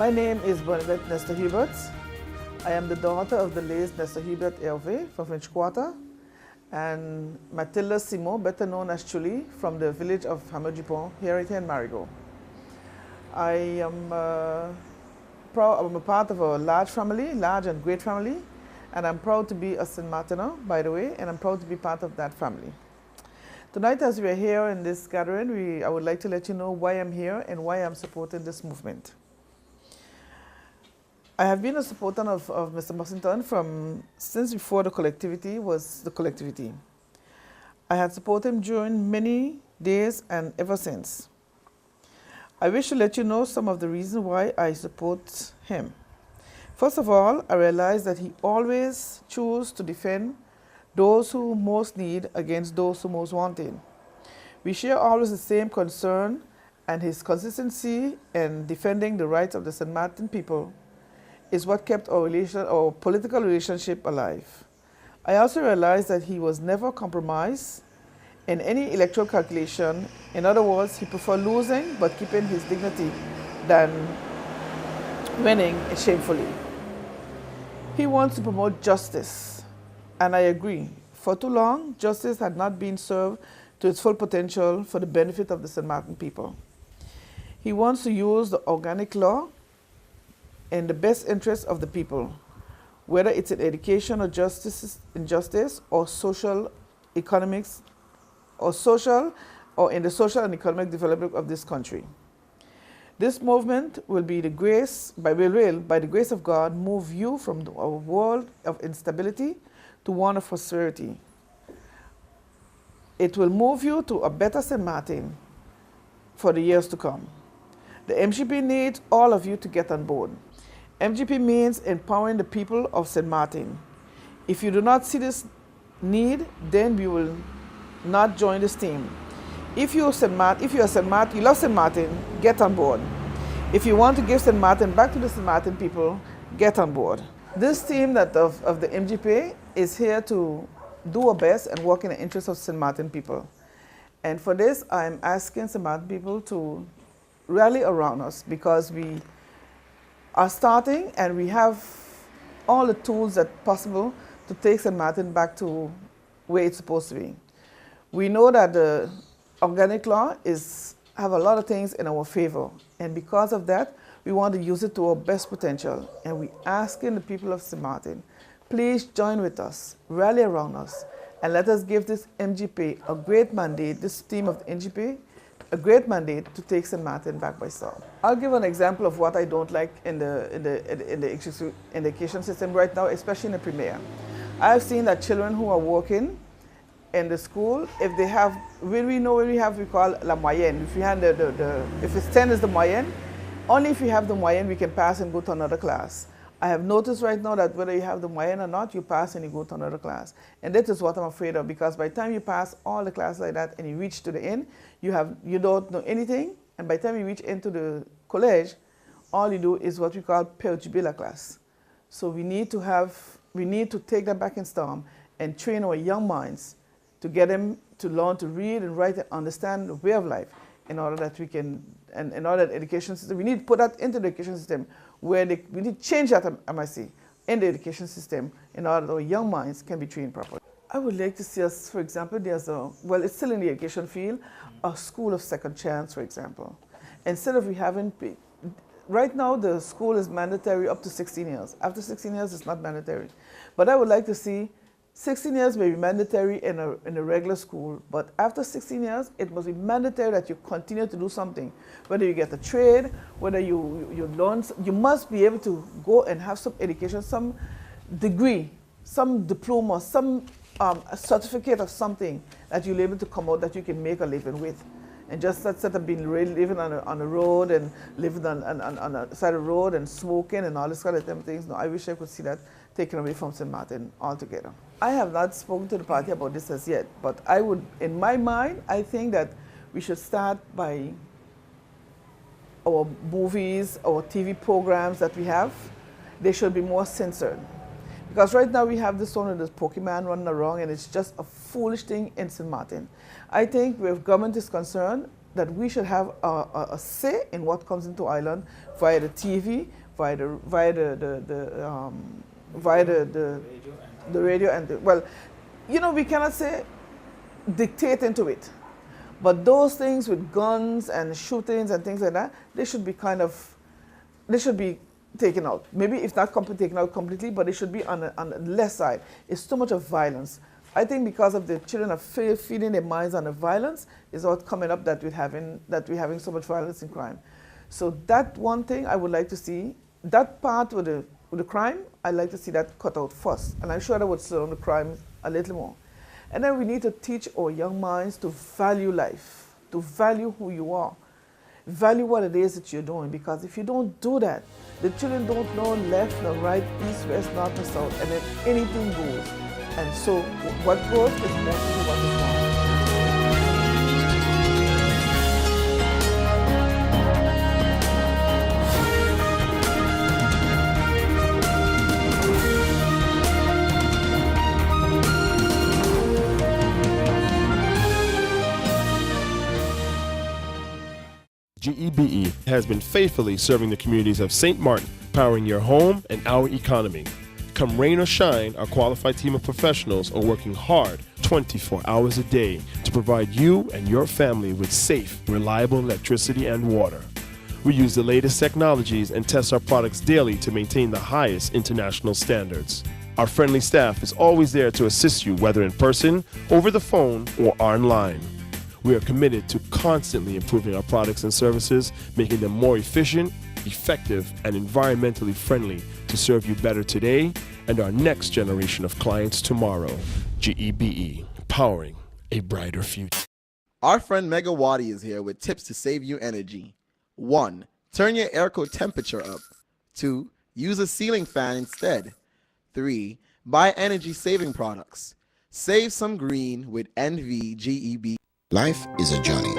My name is Bernadette Nestor Hubert. I am the daughter of the late Nestor Hubert Hervé from French Quarter and Mathilde Simon, better known as Chuli, from the village of Hammer-Dupont, here right here in Marigot. I am proud. I'm a part of a large family, large and great family, and I'm proud to be a Saint Martiner, by the way, and I'm proud to be part of that family. Tonight, as we are here in this gathering, I would like to let you know why I'm here and why I'm supporting this movement. I have been a supporter of Mr. Mussington since before the collectivity was the collectivity. I had supported him during many days and ever since. I wish to let you know some of the reasons why I support him. First of all, I realize that he always chooses to defend those who most need against those who most wanted. We share always the same concern, and his consistency in defending the rights of the St. Martin people is what kept our political relationship alive. I also realized that he was never compromised in any electoral calculation. In other words, he preferred losing but keeping his dignity than winning shamefully. He wants to promote justice, and I agree. For too long, justice had not been served to its full potential for the benefit of the St. Martin people. He wants to use the organic law in the best interest of the people, whether it's in education or justice or social economics or in the social and economic development of this country. This movement will be by the grace of God, move you from a world of instability to one of prosperity. It will move you to a better St. Martin for the years to come. The MGP needs all of you to get on board. MGP means empowering the people of St. Martin. If you do not see this need, then we will not join this team. If you are St. Martin, you love St. Martin, get on board. If you want to give St. Martin back to the St. Martin people, get on board. This team of the MGP is here to do our best and work in the interest of St. Martin people. And for this, I'm asking St. Martin people to rally around us, because we are starting and we have all the tools that possible to take St. Martin back to where it's supposed to be. We know that the organic law have a lot of things in our favor, and because of that, we want to use it to our best potential. And we're asking the people of St. Martin, please join with us, rally around us, and let us give this MGP a great mandate, this team of the MGP, a great mandate to take St. Martin back by storm. I'll give an example of what I don't like in the education system right now, especially in the primaire. I've seen that children who are working in the school, if they have, we call la moyenne. If it's 10 is the moyenne, only if you have the moyenne we can pass and go to another class. I have noticed right now that whether you have the moyenne or not, you pass and you go to another class. And that is what I'm afraid of, because by the time you pass all the classes like that and you reach to the end, you don't know anything, and by the time you reach into the college, all you do is what we call perjubila class. So we need to take them back in storm and train our young minds to get them to learn to read and write and understand the way of life, in order that we can, and in order that education system, we need to put that into the education system, where we need to change that, MIC, in the education system, in order that our young minds can be trained properly. I would like to see us, for example, it's still in the education field, a school of second chance, for example. Instead of right now the school is mandatory up to 16 years. After 16 years, it's not mandatory. But I would like to see 16 years may be mandatory in a regular school, but after 16 years, it must be mandatory that you continue to do something. Whether you get a trade, whether you learn, you must be able to go and have some education, some degree, some diploma, some certificate of something that you'll be able to come out that you can make a living with. And just instead of being living on the road and living on the side of the road and smoking and all this kind of things. No, I wish I could see that taken away from St. Martin altogether. I have not spoken to the party about this as yet, but I would, in my mind, I think that we should start by our movies, our TV programs that we have. They should be more censored. Because right now we have this one with this Pokemon running around, and it's just a foolish thing in St. Martin. I think where government is concerned, that we should have a say in what comes into Ireland via the TV, via the radio and well, you know, we cannot say dictate into it, but those things with guns and shootings and things like that, they should be taken out. Maybe if not taken out completely, but it should be on the less side. It's too much of violence. I think because of the children are feeding their minds on the violence is what's coming up that we're having so much violence and crime. So that one thing I would like to see, that part with the crime, I'd like to see that cut out first. And I'm sure that would slow down the crime a little more. And then we need to teach our young minds to value life, to value who you are, value what it is that you're doing. Because if you don't do that, the children don't know left, nor right, east, west, north, nor south, and then anything goes. And so what goes is mostly what is wrong. GEBE has been faithfully serving the communities of St. Martin, powering your home and our economy. Come rain or shine, our qualified team of professionals are working hard 24 hours a day to provide you and your family with safe, reliable electricity and water. We use the latest technologies and test our products daily to maintain the highest international standards. Our friendly staff is always there to assist you, whether in person, over the phone, or online. We are committed to constantly improving our products and services, making them more efficient, effective, and environmentally friendly to serve you better today and our next generation of clients tomorrow. GEBE, powering a brighter future. Our friend Megawati is here with tips to save you energy. 1. Turn your airco temperature up. 2. Use a ceiling fan instead. 3. Buy energy-saving products. Save some green with NVGEB. Life is a journey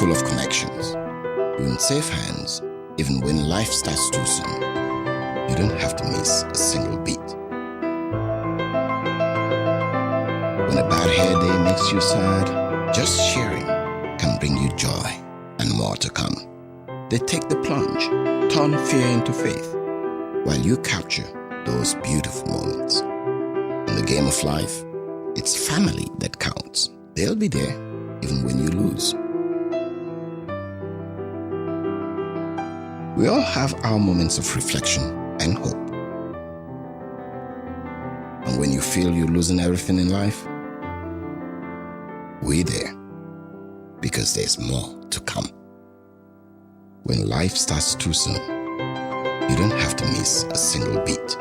full of connections. You're in safe hands even when life starts too soon. You don't have to miss a single beat. When a bad hair day makes you sad, just sharing can bring you joy and more to come. They take the plunge, turn fear into faith, while you capture those beautiful moments. In the game of life, it's family that counts. They'll be there even when you lose. We all have our moments of reflection and hope. And when you feel you're losing everything in life, we're there because there's more to come. When life starts too soon, you don't have to miss a single beat.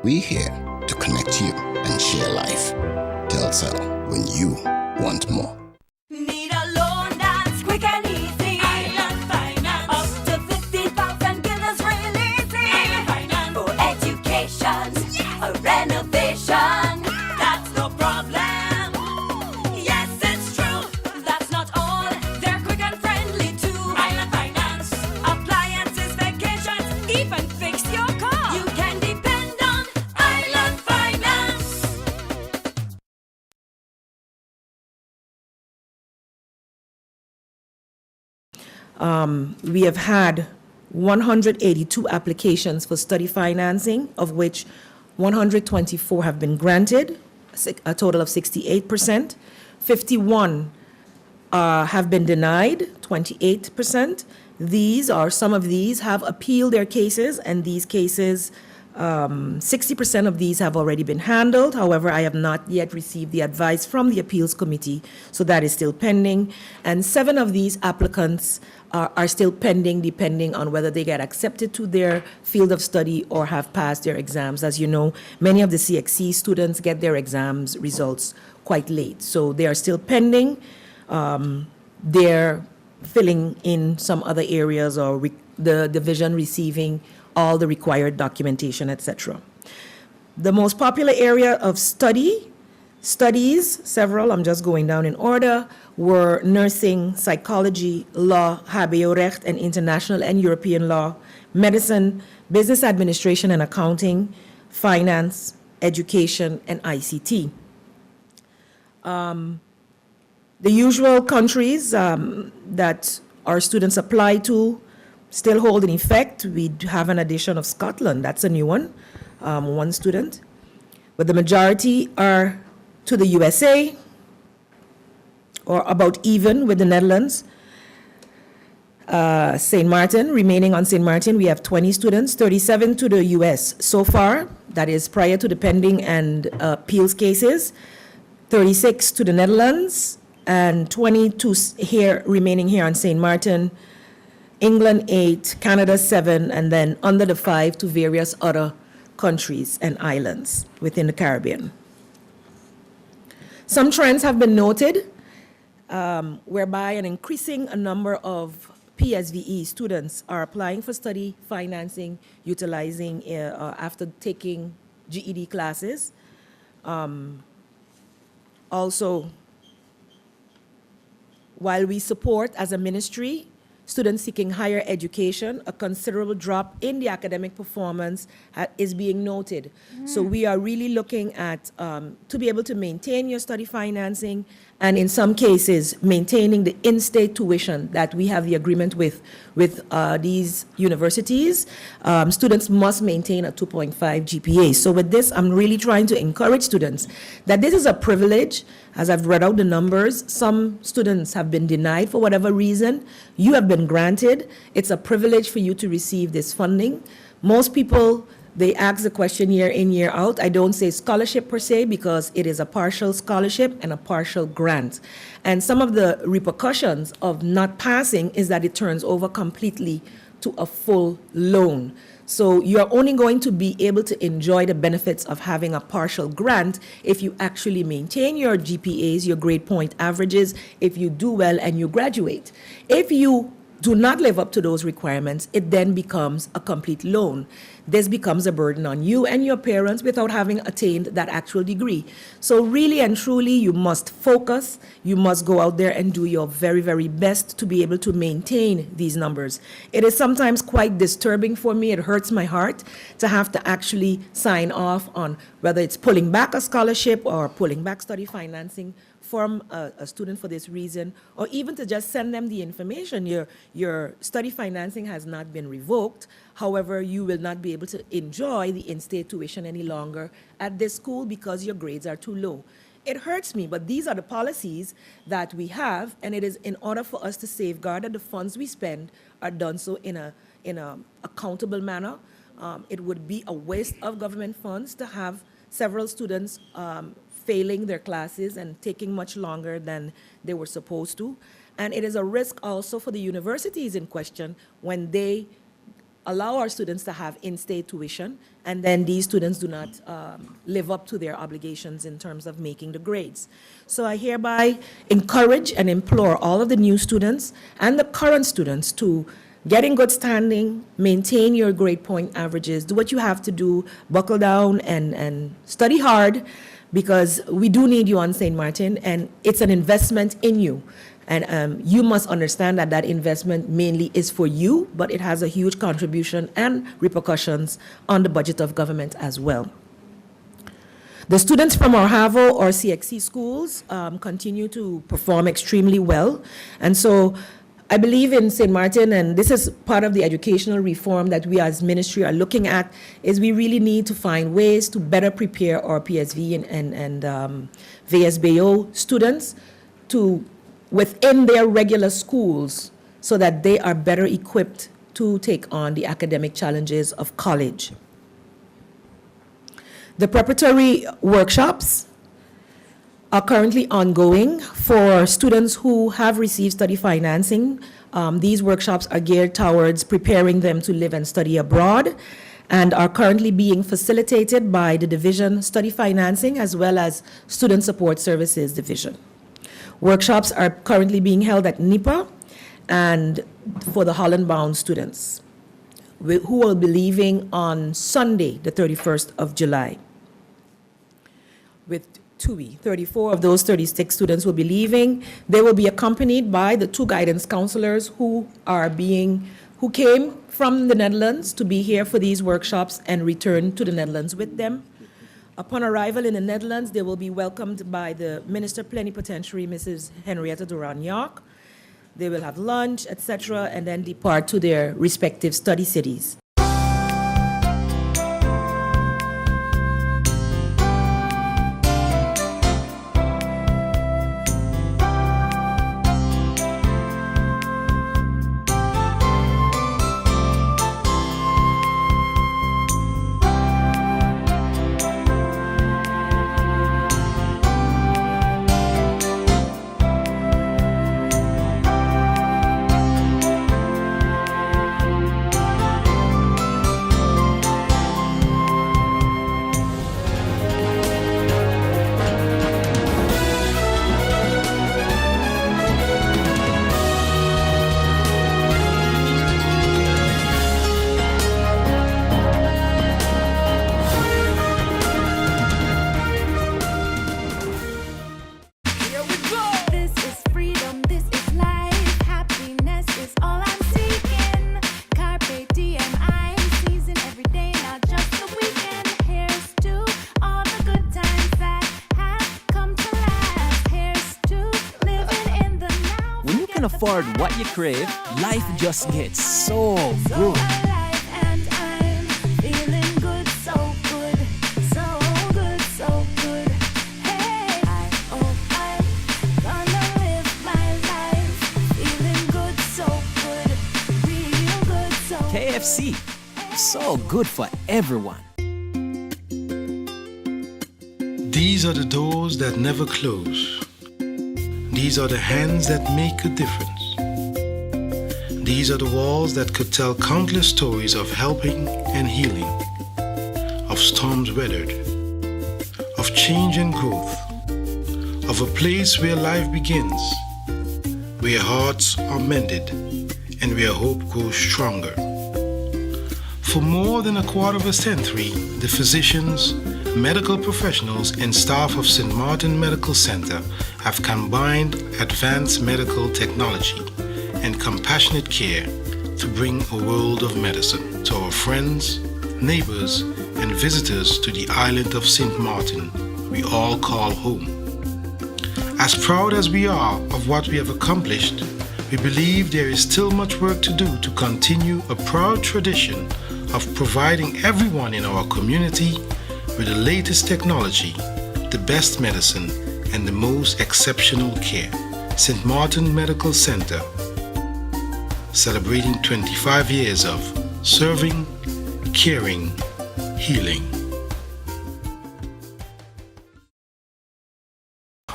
We're here to connect you and share life. Telcel, when you want more. Need a loan that's quick and easy. Island Finance. Up to 50,000 guineas really easy. Island Finance. For education, a renovation. That's no problem. Yes, it's true. That's not all. They're quick and friendly too. Island Finance. Appliances, vacations, even fix your car. You can depend on Island Finance. We have had 182 applications for study financing, of which 124 have been granted, a total of 68%. 51 have been denied, 28%. Some of these have appealed their cases, and these cases, 60% of these have already been handled. However, I have not yet received the advice from the appeals committee, so that is still pending. And 7 of these applicants are still pending, depending on whether they get accepted to their field of study or have passed their exams. As you know, many of the CXC students get their exams results quite late, so they are still pending. They're filling in some other areas, or the division receiving all the required documentation, etc. The most popular area of studies, several, I'm just going down in order, were nursing, psychology, law, Habeo-Recht and international and European law, medicine, business administration and accounting, finance, education, and ICT. The usual countries that our students apply to still hold in effect. We have an addition of Scotland. That's a new one, one student. But the majority are to the USA, or about even with the Netherlands. St. Martin, remaining on St. Martin, we have 20 students, 37 to the US so far, that is prior to the pending and appeals cases, 36 to the Netherlands, and 22 here, remaining here on St. Martin, England 8, Canada 7, and then under the 5 to various other countries and islands within the Caribbean. Some trends have been noted, whereby an increasing number of PSVE students are applying for study financing, utilizing after taking GED classes. Also, while we support as a ministry students seeking higher education, a considerable drop in the academic performance is being noted. So we are really looking at to be able to maintain your study financing, and in some cases maintaining the in-state tuition that we have the agreement with these universities. Students must maintain a 2.5 GPA. So with this, I'm really trying to encourage students that this is a privilege. As I've read out the numbers, some students have been denied for whatever reason. You have been granted. It's a privilege for you to receive this funding. Most people, they ask the question year in, year out. I don't say scholarship per se because it is a partial scholarship and a partial grant. And some of the repercussions of not passing is that it turns over completely to a full loan. So you're only going to be able to enjoy the benefits of having a partial grant if you actually maintain your GPAs, your grade point averages, if you do well and you graduate. If you do not live up to those requirements, it then becomes a complete loan. This becomes a burden on you and your parents without having attained that actual degree. So really and truly, you must focus. You must go out there and do your very, very best to be able to maintain these numbers. It is sometimes quite disturbing for me. It hurts my heart to have to actually sign off on whether it's pulling back a scholarship or pulling back study financing from a student for this reason, or even to just send them the information. Your study financing has not been revoked. However, you will not be able to enjoy the in-state tuition any longer at this school because your grades are too low. It hurts me, but these are the policies that we have, and it is in order for us to safeguard that the funds we spend are done so in a accountable manner. It would be a waste of government funds to have several students failing their classes and taking much longer than they were supposed to. And it is a risk also for the universities in question when they allow our students to have in-state tuition, and then these students do not live up to their obligations in terms of making the grades. So I hereby encourage and implore all of the new students and the current students to get in good standing, maintain your grade point averages, do what you have to do, buckle down and study hard, because we do need you on St. Martin, and it's an investment in you. And you must understand that that investment mainly is for you, but it has a huge contribution and repercussions on the budget of government as well. The students from our HAVO or CXC schools continue to perform extremely well. And so I believe in St. Martin, and this is part of the educational reform that we as ministry are looking at, is we really need to find ways to better prepare our PSV and VSBO students to within their regular schools so that they are better equipped to take on the academic challenges of college. The preparatory workshops are currently ongoing for students who have received study financing. These workshops are geared towards preparing them to live and study abroad and are currently being facilitated by the Division Study Financing as well as Student Support Services Division. Workshops are currently being held at NIPA and for the Holland-bound students who will be leaving on Sunday, the 31st of July. With 34 of those 36 students will be leaving. They will be accompanied by the 2 guidance counselors who came from the Netherlands to be here for these workshops and return to the Netherlands with them. Upon arrival in the Netherlands, they will be welcomed by the Minister Plenipotentiary, Mrs. Henrietta Duran-York. They will have lunch, etc., and then depart to their respective study cities. This is freedom, this is life. Happiness is all I'm seeking. Carpe diem, I'm seizing every day, not just the weekend. Here's to all the good times that have come to last. Here's to living in the now. When you can afford what you crave, life just gets so So good. alive and I'm feeling good, so good, so good, so good. Hey, I'm gonna live my life, feeling good, so good, real good, so KFC, so good for everyone. These are the doors that never close. These are the hands that make a difference. These are the walls that could tell countless stories of helping and healing, of storms weathered, of change and growth, of a place where life begins, where hearts are mended, and where hope grows stronger. For more than a quarter of a century, the physicians, medical professionals, and staff of St. Martin Medical Center have combined advanced medical technology and compassionate care to bring a world of medicine to our friends, neighbors, and visitors to the island of St. Martin we all call home. As proud as we are of what we have accomplished, we believe there is still much work to do to continue a proud tradition of providing everyone in our community with the latest technology, the best medicine, and the most exceptional care. St. Martin Medical Center, celebrating 25 years of serving, caring, healing.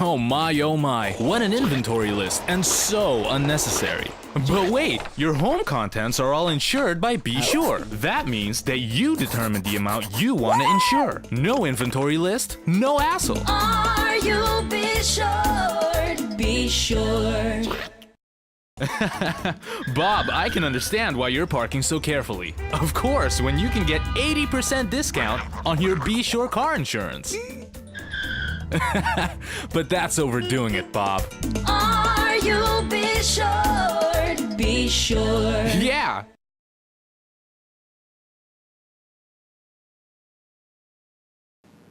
Oh my, what an inventory list, and so unnecessary. But wait, your home contents are all insured by Be Sure. That means that you determine the amount you want to insure. No inventory list, no hassle. Are you be sure? Be sure. Bob, I can understand why you're parking so carefully. Of course, when you can get 80% discount on your Be Sure car insurance. But that's overdoing it, Bob. Are you be sure? Be sure. Yeah.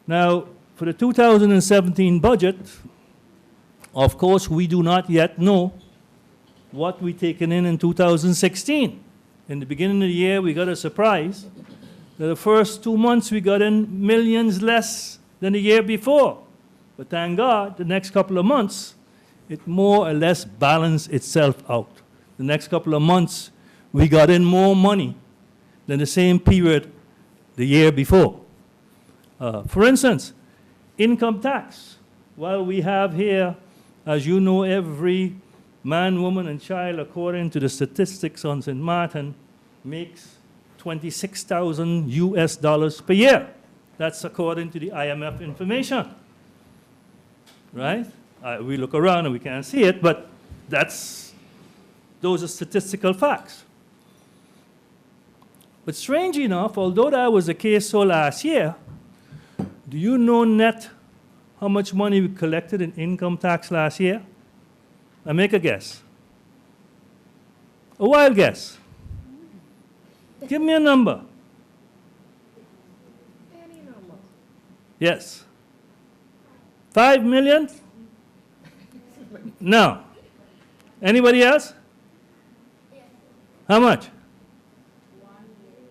Now, for the 2017 budget, of course, we do not yet know what we've taken in 2016. In the beginning of the year, we got a surprise that the first 2 months we got in millions less than the year before. But thank God, the next couple of months, it more or less balanced itself out. The next couple of months, we got in more money than the same period the year before. For instance, income tax. Well, we have here, as you know, every man, woman, and child, according to the statistics on St. Martin, makes $26,000 US per year. That's according to the IMF information. Right? We look around and we can't see it, but those are statistical facts. But strangely enough, although that was the case so last year, do you know net how much money we collected in income tax last year? I make a guess. A wild guess. Give me a number. Yes. 5 million? No. Anybody else? How much?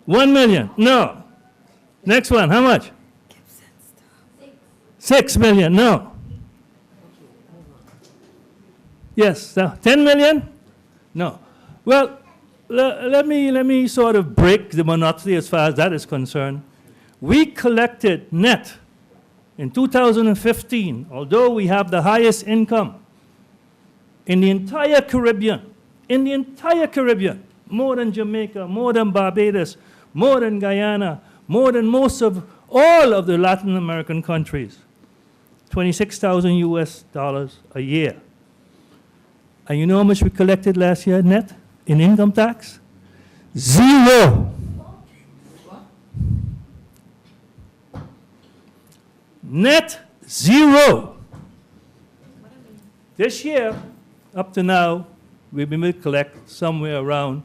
1 million? No. Next one, how much? 6 million? No. Yes, 10 million? No. Well, let me sort of break the monotony as far as that is concerned. We collected net in 2015, although we have the highest income in the entire Caribbean, more than Jamaica, more than Barbados, more than Guyana, more than most of all of the Latin American countries, $26,000 US a year. And you know how much we collected last year net in income tax? 0. Net 0. This year, up to now, we've been able to collect somewhere around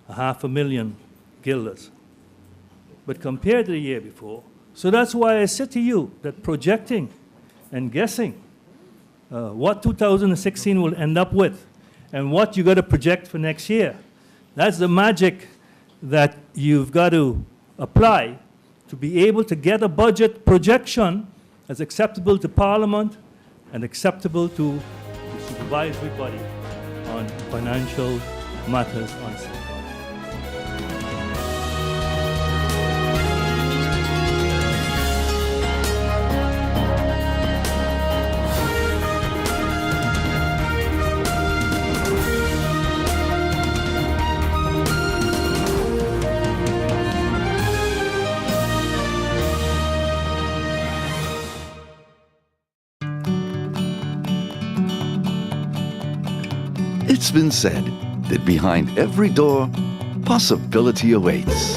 500,000 guilders. But compared to the year before, so that's why I said to you that projecting and guessing what 2016 will end up with and what you got to project for next year, that's the magic that you've got to apply to be able to get a budget projection that's acceptable to Parliament and acceptable to the supervisory body on financial matters on St. Martin. It's been said that behind every door, possibility awaits.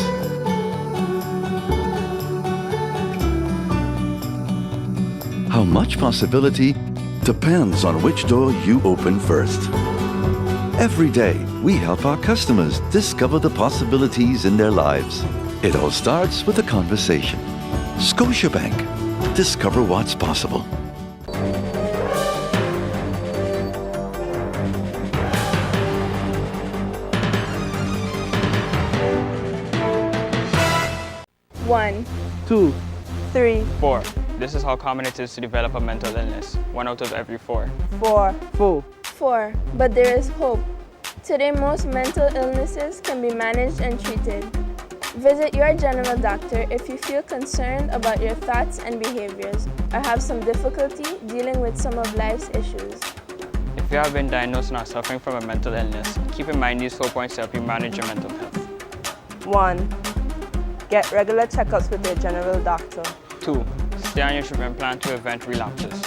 How much possibility depends on which door you open first. Every day, we help our customers discover the possibilities in their lives. It all starts with a conversation. Scotiabank. Discover what's possible. One, 2, 3, 4. This is how common it is to develop a mental illness. 1 out of every 4. 4, 4. 4. But there is hope. Today, most mental illnesses can be managed and treated. Visit your general doctor if you feel concerned about your thoughts and behaviors or have some difficulty dealing with some of life's issues. If you have been diagnosed and are suffering from a mental illness, keep in mind these 4 points to help you manage your mental health. 1. Get regular checkups with your general doctor. 2. Stay on your treatment plan to prevent relapses.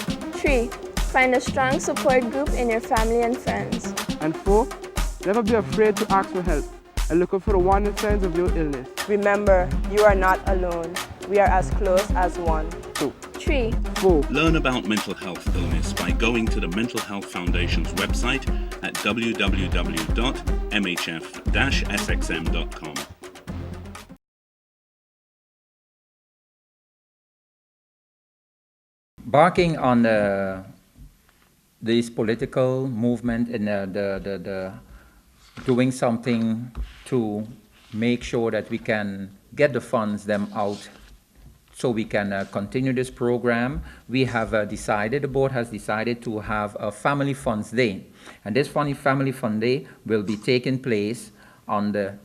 3. Find a strong support group in your family and friends. And 4. Never be afraid to ask for help and look out for the warning signs of your illness. Remember, you are not alone. We are as close as one. 2. 3. 4. Learn about mental health illness by going to the Mental Health Foundation's website at www.mhf-sxm.com. Barking on this political movement and the doing something to make sure that we can get the funds them out so we can continue this program. We have decided, the board has decided to have a Family Funds Day. And this Family Fund Day will be taking place on the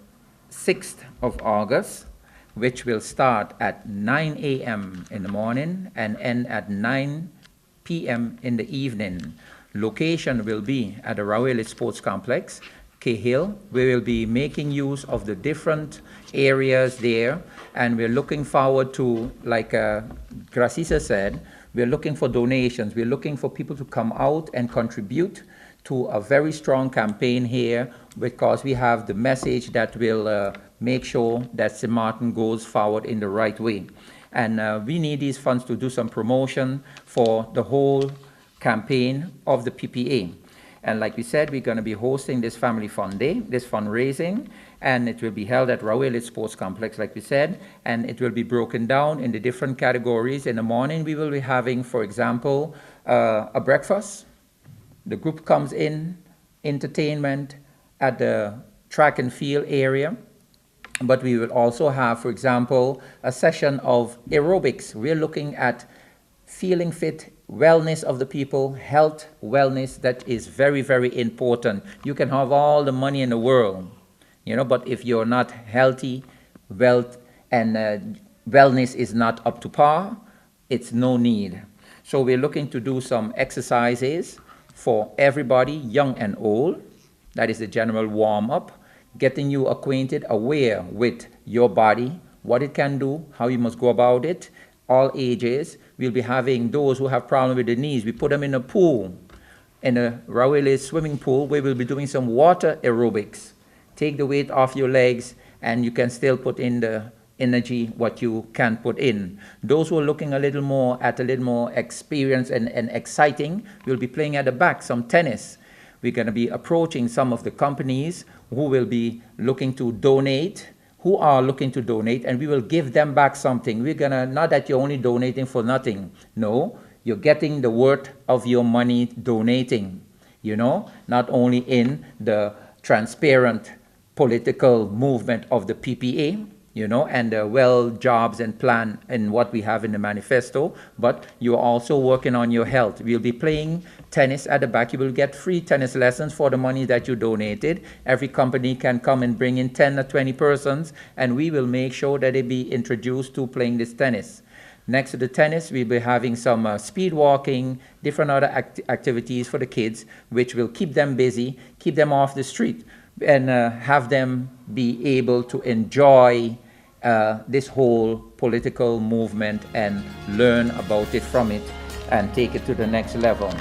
6th of August, which will start at 9 a.m. in the morning and end at 9 p.m. in the evening. Location will be at the Rawele Sports Complex, Cahill. We will be making use of the different areas there, and we're looking forward to, like Gracisa said, we're looking for donations. We're looking for people to come out and contribute to a very strong campaign here, because we have the message that will make sure that St. Martin goes forward in the right way. And we need these funds to do some promotion for the whole campaign of the PPA. And like we said, we're going to be hosting this Family Fun Day, this fundraising, and it will be held at Rawele Sports Complex, like we said, and it will be broken down into different categories. In the morning, we will be having, for example, a breakfast. The group comes in, entertainment at the track and field area. But we will also have, for example, a session of aerobics. We're looking at feeling fit, wellness of the people, health, wellness. That is very, very important. You can have all the money in the world, but if you're not healthy, wealth, and wellness is not up to par, it's no need. So we're looking to do some exercises for everybody, young and old. That is the general warm-up, getting you acquainted, aware with your body, what it can do, how you must go about it, all ages. We'll be having those who have problems with the knees. We put them in a pool, in a Rawele swimming pool, where we'll be doing some water aerobics. Take the weight off your legs, and you can still put in the energy what you can put in. Those who are looking a little more experience and exciting, we'll be playing at the back some tennis. We're going to be approaching some of the companies who will be looking to donate, who are looking to donate, and we will give them back something. We're going to, not that you're only donating for nothing. No, you're getting the worth of your money donating, not only in the transparent political movement of the PPA, and the jobs and plan and what we have in the manifesto, but you're also working on your health. We'll be playing tennis at the back. You will get free tennis lessons for the money that you donated. Every company can come and bring in 10 or 20 persons, and we will make sure that they be introduced to playing this tennis. Next to the tennis, we'll be having some speed walking, different other activities for the kids, which will keep them busy, keep them off the street, and have them be able to enjoy this whole political movement and learn about it from it and take it to the next level.